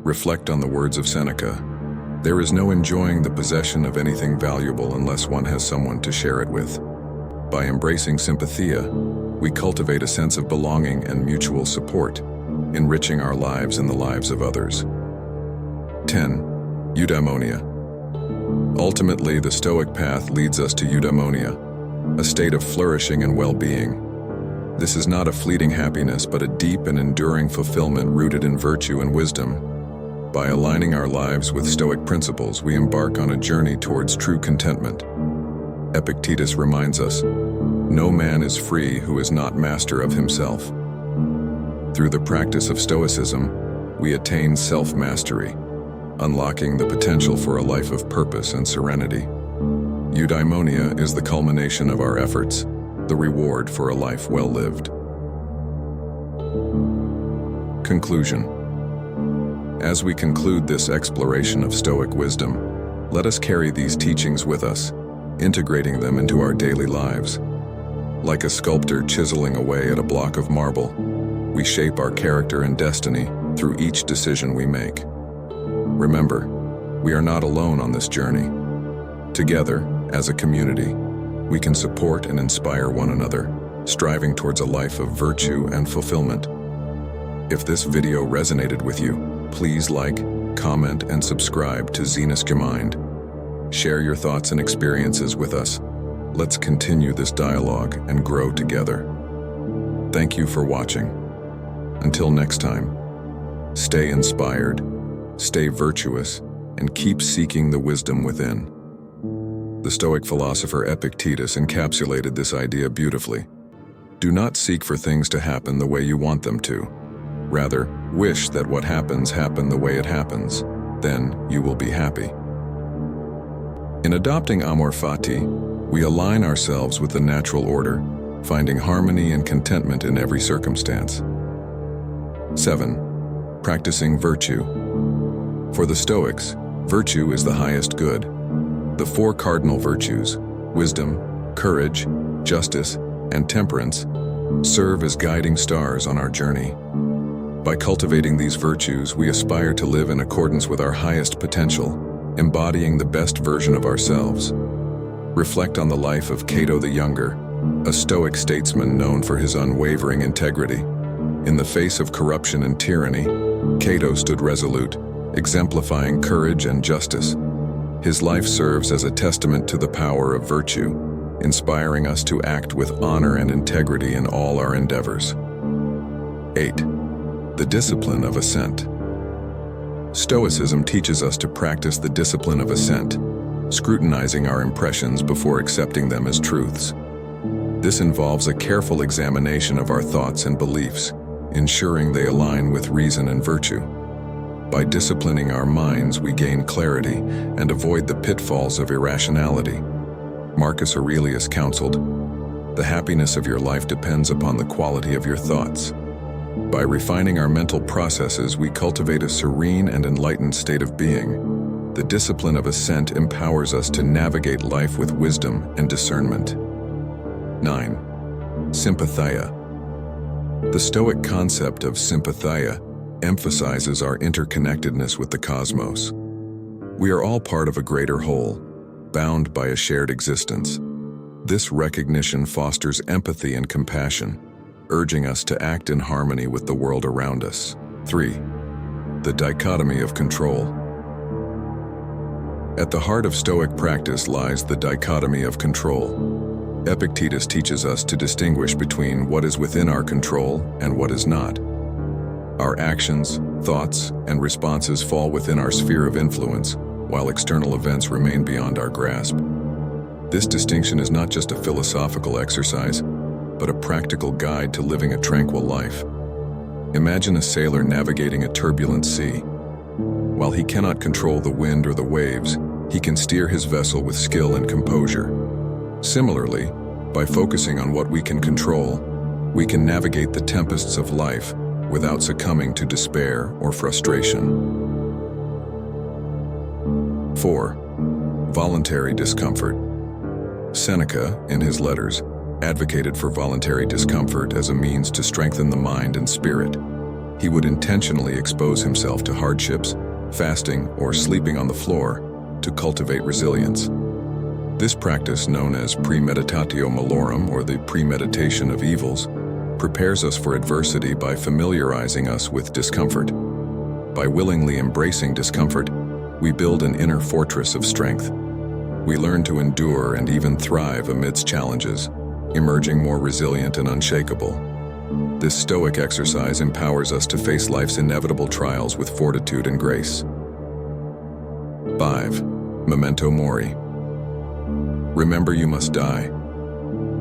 Reflect on the words of Seneca. There is no enjoying the possession of anything valuable unless one has someone to share it with. By embracing sympathia, we cultivate a sense of belonging and mutual support, enriching our lives and the lives of others. 10. Eudaimonia. Ultimately, the Stoic path leads us to eudaimonia, a state of flourishing and well-being. This is not a fleeting happiness, but a deep and enduring fulfillment rooted in virtue and wisdom. By aligning our lives with Stoic principles, we embark on a journey towards true contentment. Epictetus reminds us, "No man is free who is not master of himself." Through the practice of Stoicism, we attain self-mastery, unlocking the potential for a life of purpose and serenity. Eudaimonia is the culmination of our efforts, the reward for a life well lived. Conclusion. As we conclude this exploration of Stoic wisdom, let us carry these teachings with us, integrating them into our daily lives. Like a sculptor chiseling away at a block of marble, we shape our character and destiny through each decision we make. Remember, we are not alone on this journey. Together, as a community, we can support and inspire one another, striving towards a life of virtue and fulfillment. If this video resonated with you, please like, comment, and subscribe to Zensagemind. Share your thoughts and experiences with us. Let's continue this dialogue and grow together. Thank you for watching. Until next time, stay inspired, stay virtuous, and keep seeking the wisdom within. The Stoic philosopher Epictetus encapsulated this idea beautifully. Do not seek for things to happen the way you want them to. Rather, wish that what happens happen the way it happens. Then you will be happy. In adopting amor fati, we align ourselves with the natural order, finding harmony and contentment in every circumstance. 7. Practicing virtue. For the Stoics, virtue is the highest good. The four cardinal virtues, wisdom, courage, justice, and temperance, serve as guiding stars on our journey. By cultivating these virtues, we aspire to live in accordance with our highest potential, embodying the best version of ourselves. Reflect on the life of Cato the Younger, a Stoic statesman known for his unwavering integrity. In the face of corruption and tyranny, Cato stood resolute, exemplifying courage and justice. His life serves as a testament to the power of virtue, inspiring us to act with honor and integrity in all our endeavors. 8. The discipline of assent. Stoicism teaches us to practice the discipline of assent, scrutinizing our impressions before accepting them as truths. This involves a careful examination of our thoughts and beliefs, ensuring they align with reason and virtue. By disciplining our minds, we gain clarity and avoid the pitfalls of irrationality. Marcus Aurelius counseled, "The happiness of your life depends upon the quality of your thoughts." By refining our mental processes, we cultivate a serene and enlightened state of being. The discipline of assent empowers us to navigate life with wisdom and discernment. 9. Sympathia. The Stoic concept of sympathia emphasizes our interconnectedness with the cosmos. We are all part of a greater whole, bound by a shared existence. This recognition fosters empathy and compassion, urging us to act in harmony with the world around us. 3. The dichotomy of control. At the heart of Stoic practice lies the dichotomy of control. Epictetus teaches us to distinguish between what is within our control and what is not. Our actions, thoughts, and responses fall within our sphere of influence, while external events remain beyond our grasp. This distinction is not just a philosophical exercise, but a practical guide to living a tranquil life. Imagine a sailor navigating a turbulent sea. While he cannot control the wind or the waves, he can steer his vessel with skill and composure. Similarly, by focusing on what we can control, we can navigate the tempests of life without succumbing to despair or frustration. 4. Voluntary discomfort. Seneca, in his letters, advocated for voluntary discomfort as a means to strengthen the mind and spirit. he would intentionally expose himself to hardships, fasting or sleeping on the floor, to cultivate resilience. This practice, known as premeditatio malorum, or the premeditation of evils, prepares us for adversity by familiarizing us with discomfort. By willingly embracing discomfort, we build an inner fortress of strength. We learn to endure and even thrive amidst challenges, emerging more resilient and unshakable. This Stoic exercise empowers us to face life's inevitable trials with fortitude and grace. 5. Memento mori. Remember you must die.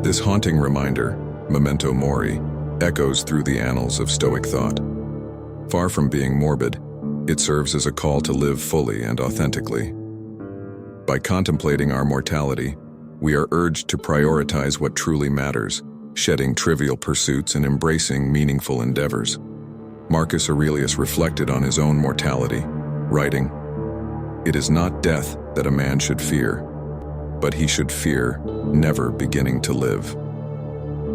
This haunting reminder, memento mori, echoes through the annals of Stoic thought. Far from being morbid, it serves as a call to live fully and authentically. By contemplating our mortality, we are urged to prioritize what truly matters, shedding trivial pursuits and embracing meaningful endeavors. Marcus Aurelius reflected on his own mortality, writing, "It is not death that a man should fear, but he should fear never beginning to live."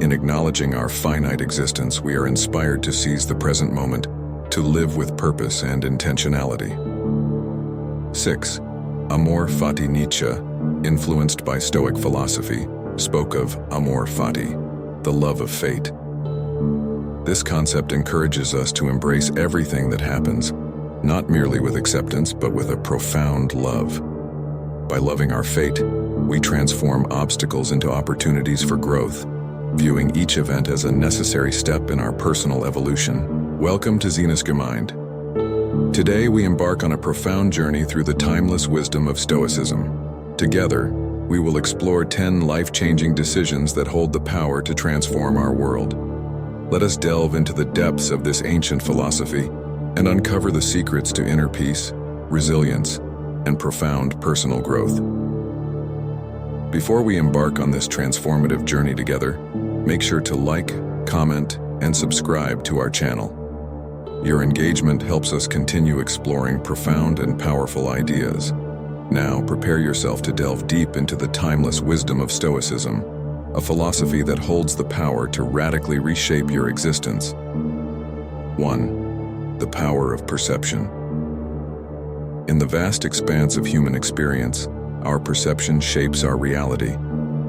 In acknowledging our finite existence, we are inspired to seize the present moment, to live with purpose and intentionality. 6. Amor fati. Nietzsche, influenced by Stoic philosophy, spoke of amor fati, the love of fate. This concept encourages us to embrace everything that happens, not merely with acceptance, but with a profound love. By loving our fate, we transform obstacles into opportunities for growth, viewing each event as a necessary step in our personal evolution. Welcome to Zensagemind. Today we embark on a profound journey through the timeless wisdom of Stoicism. Together, we will explore 10 life-changing decisions that hold the power to transform our world. Let us delve into the depths of this ancient philosophy and uncover the secrets to inner peace, resilience, and profound personal growth. Before we embark on this transformative journey together, make sure to like, comment, and subscribe to our channel. Your engagement helps us continue exploring profound and powerful ideas. Now, prepare yourself to delve deep into the timeless wisdom of Stoicism, a philosophy that holds the power to radically reshape your existence. 1. The power of perception. In the vast expanse of human experience, our perception shapes our reality.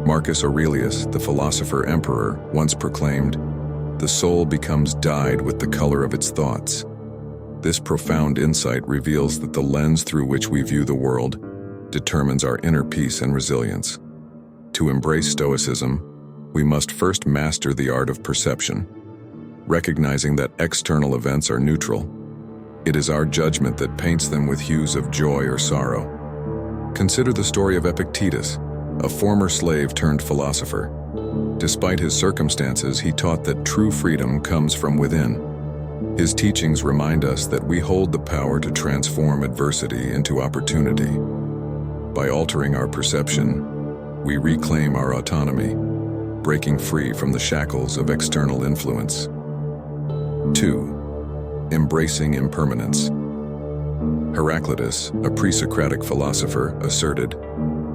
Marcus Aurelius, the philosopher-emperor, once proclaimed, "The soul becomes dyed with the color of its thoughts." This profound insight reveals that the lens through which we view the world determines our inner peace and resilience. To embrace Stoicism, we must first master the art of perception, recognizing that external events are neutral. It is our judgment that paints them with hues of joy or sorrow. Consider the story of Epictetus, a former slave turned philosopher. Despite his circumstances, he taught that true freedom comes from within. His teachings remind us that we hold the power to transform adversity into opportunity. By altering our perception, we reclaim our autonomy, breaking free from the shackles of external influence. 2. Embracing impermanence. Heraclitus, a pre-Socratic philosopher, asserted,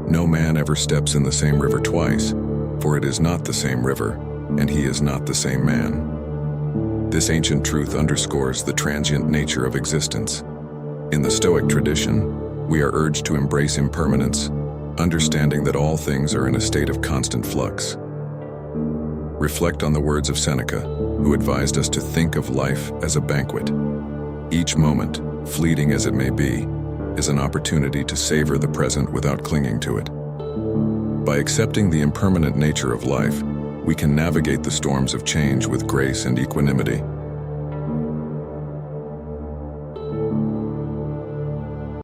"No man ever steps in the same river twice, for it is not the same river, and he is not the same man." This ancient truth underscores the transient nature of existence. In the Stoic tradition, we are urged to embrace impermanence, understanding that all things are in a state of constant flux. Reflect on the words of Seneca, who advised us to think of life as a banquet. Each moment, fleeting as it may be, is an opportunity to savor the present without clinging to it. By accepting the impermanent nature of life, we can navigate the storms of change with grace and equanimity.